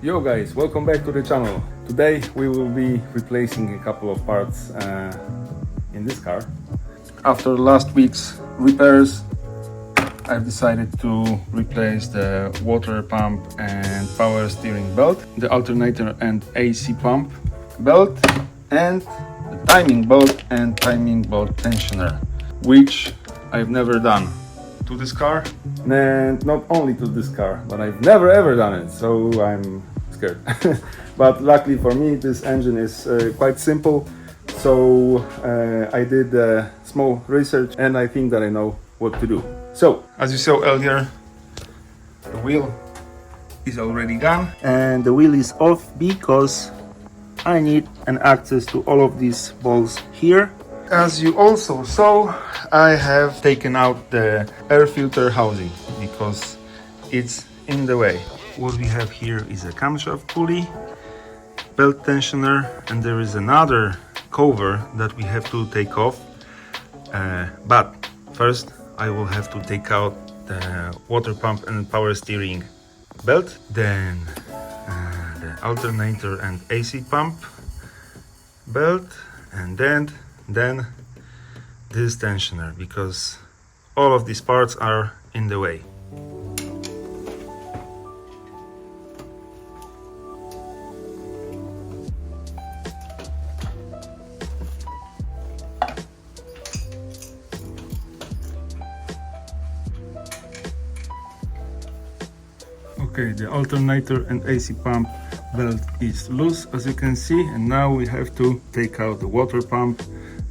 Yo guys, welcome back to the channel. Today we will be replacing a couple of parts in this car. After last week's repairs, I've decided to replace the water pump and power steering belt, the alternator and AC pump belt, and the timing belt and timing belt tensioner, which I've never done to this car, and not only to this car, but I've never ever done it, so I'm scared. But luckily for me, this engine is quite simple, so I did small research and I think that I know what to do. So, as you saw earlier, the wheel is already gone and the wheel is off because I need an access to all of these bolts here. As you also saw, I have taken out the air filter housing because it's in the way. What we have here is a camshaft pulley, belt tensioner, and there is another cover that we have to take off. But first I will have to take out the water pump and power steering belt, then the alternator and AC pump belt, and then this tensioner, because all of these parts are in the way. Okay, the alternator and AC pump belt is loose, as you can see, and now we have to take out the water pump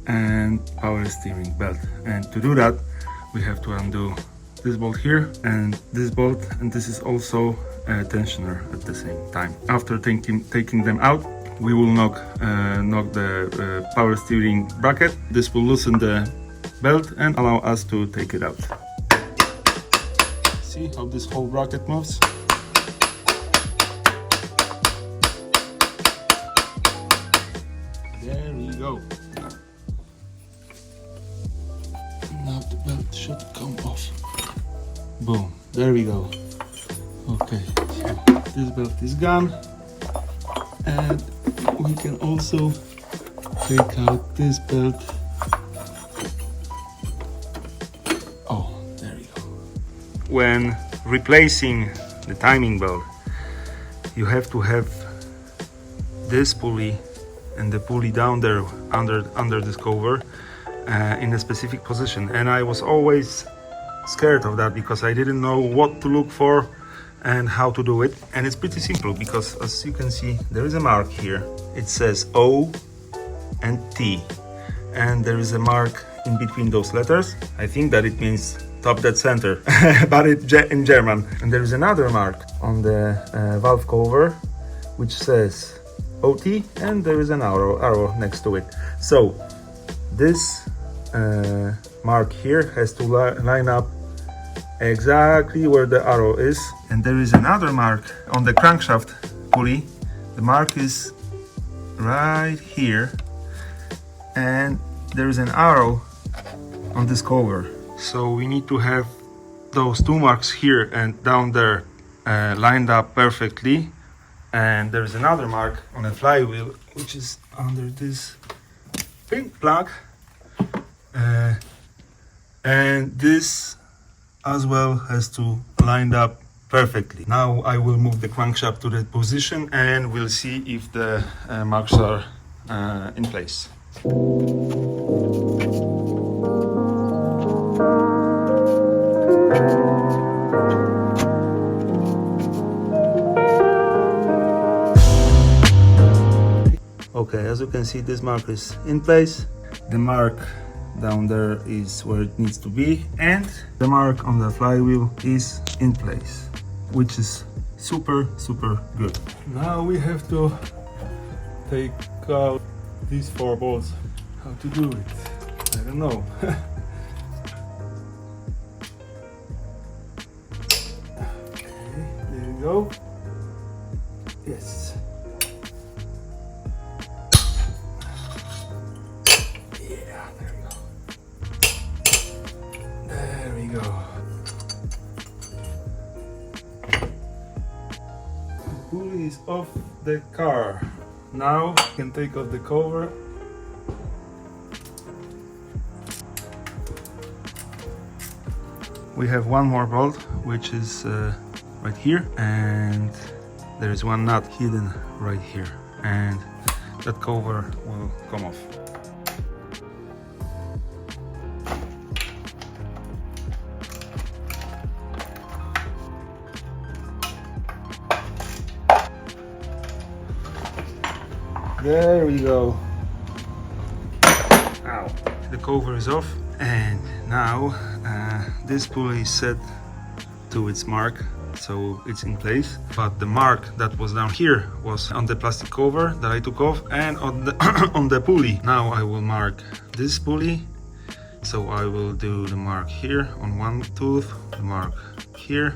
and power steering belt. And to do that, we have to undo this bolt here and this bolt, and this is also a tensioner at the same time. After taking them out, we will knock the power steering bracket. This will loosen the belt and allow us to take it out. See how this whole bracket moves? There we go. Now the belt should come off. Boom, there we go. Okay, so this belt is gone, and we can also take out this belt. Oh, there we go. When replacing the timing belt, you have to have this pulley and the pulley down there under this cover in a specific position, and I was always scared of that because I didn't know what to look for and how to do it. And it's pretty simple because, as you can see, there is a mark here. It says O and T, and there is a mark in between those letters. I think that it means top dead center, but it's in German. And there is another mark on the valve cover which says OT, and there is an arrow next to it. So this mark here has to line up exactly where the arrow is. And there is another mark on the crankshaft pulley. The mark is right here, and there is an arrow on this cover. So we need to have those two marks here and down there lined up perfectly. And there is another mark on a flywheel which is under this pink plug, and this as well has to line up perfectly. Now I will move the crankshaft to that position and we'll see if the marks are in place. Okay, as you can see, this mark is in place. The mark down there is where it needs to be, and the mark on the flywheel is in place, which is super good. Now we have to take out these 4 bolts. How to do it? I don't know. Okay, there we go. Yes. Yeah, there we go. There we go. The pulley is off the car. Now we can take off the cover. We have one more bolt, which is right here, and there is one nut hidden right here, and that cover will come off. There we go. Ow. The cover is off, and now this pulley is set to its mark, so it's in place. But the mark that was down here was on the plastic cover that I took off, and on the on the pulley. Now I will mark this pulley, so I will do the mark here on one tooth, the mark here,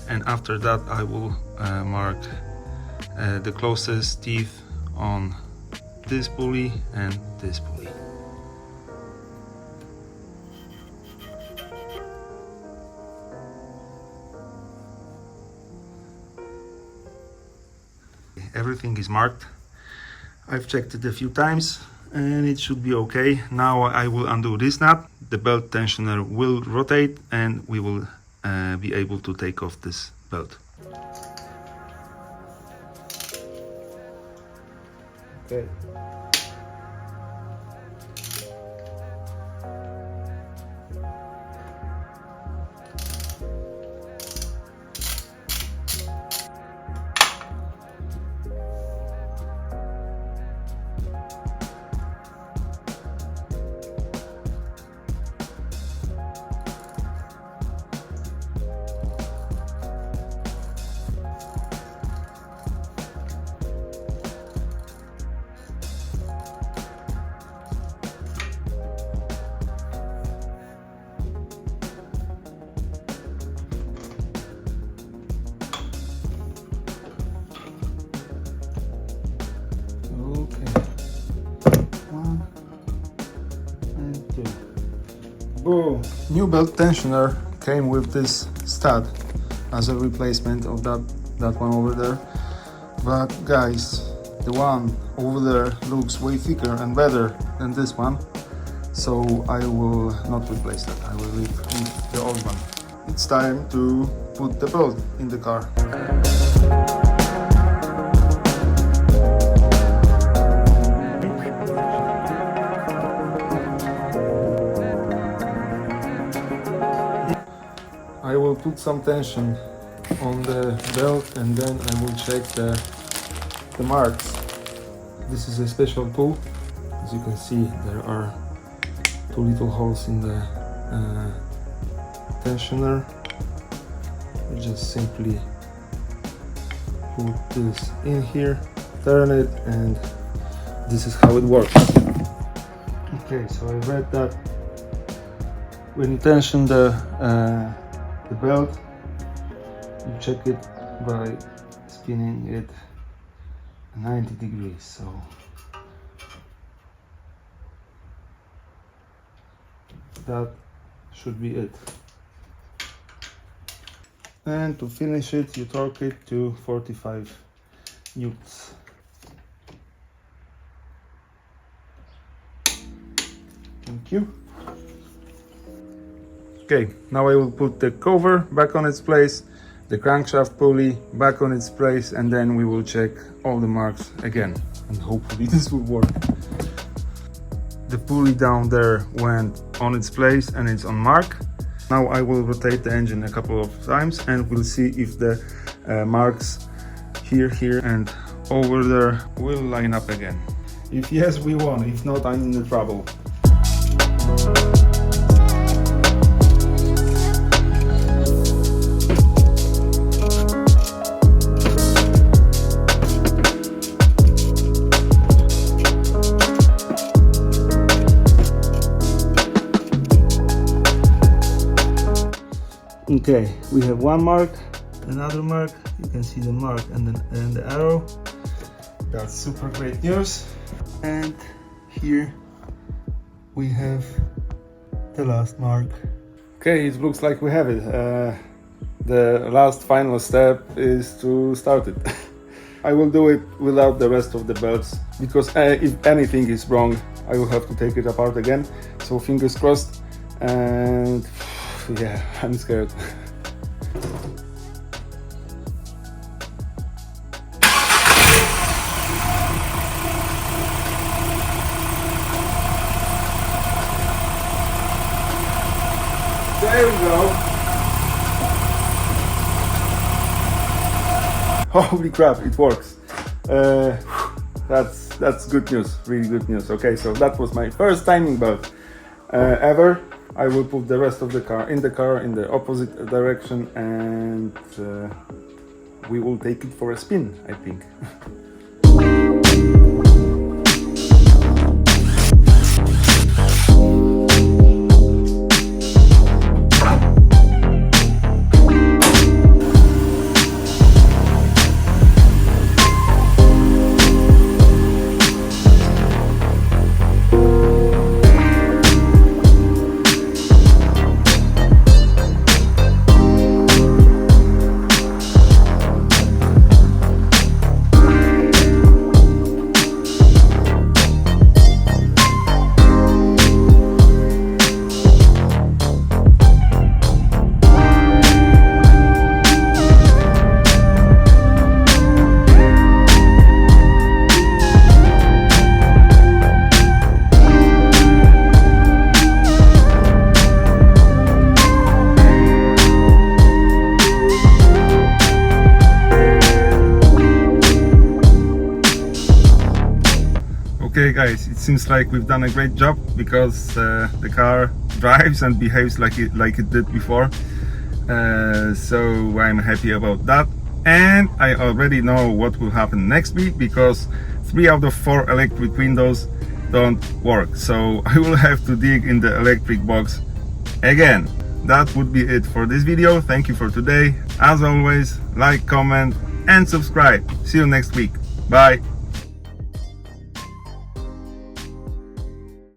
and after that I will mark the closest teeth on this pulley and this pulley. Everything is marked. I've checked it a few times and it should be okay. Now I will undo this nut. The belt tensioner will rotate and we will be able to take off this belt. Okay. Boom! New belt tensioner came with this stud as a replacement of that one over there. But guys, the one over there looks way thicker and better than this one, so I will not replace that. I will leave the old one. It's time to put the belt in the car. I will put some tension on the belt and then I will check the marks. This is a special tool. As you can see, there are 2 little holes in the tensioner. You just simply put this in here, turn it, and this is how it works. Okay, so I read that when you tension the belt, you check it by spinning it 90 degrees. So that should be it. And to finish it, you torque it to 45 newtons. Thank you. Okay, now I will put the cover back on its place, the crankshaft pulley back on its place, and then we will check all the marks again, and hopefully this will work. The pulley down there went on its place and it's on mark. Now I will rotate the engine a couple of times and we'll see if the marks here, and over there will line up again. If yes, we won. If not, I'm in the trouble. Okay, we have one mark, another mark. You can see the mark and the arrow. That's super great news. And here we have the last mark. Okay, it looks like we have it. The last final step is to start it. I will do it without the rest of the belts because if anything is wrong, I will have to take it apart again. So fingers crossed. And yeah, I'm scared. There we go. Holy crap, it works. That's good news, really good news. Okay, so that was my first timing belt ever. I will put the rest of the car in the opposite direction, and we will take it for a spin, I think. Okay guys, it seems like we've done a great job because the car drives and behaves like it did before, so I'm happy about that. And I already know what will happen next week because 3 out of 4 electric windows don't work, so I will have to dig in the electric box again. That would be it for this video. Thank you for today. As always, like, comment and subscribe. See you next week. Bye.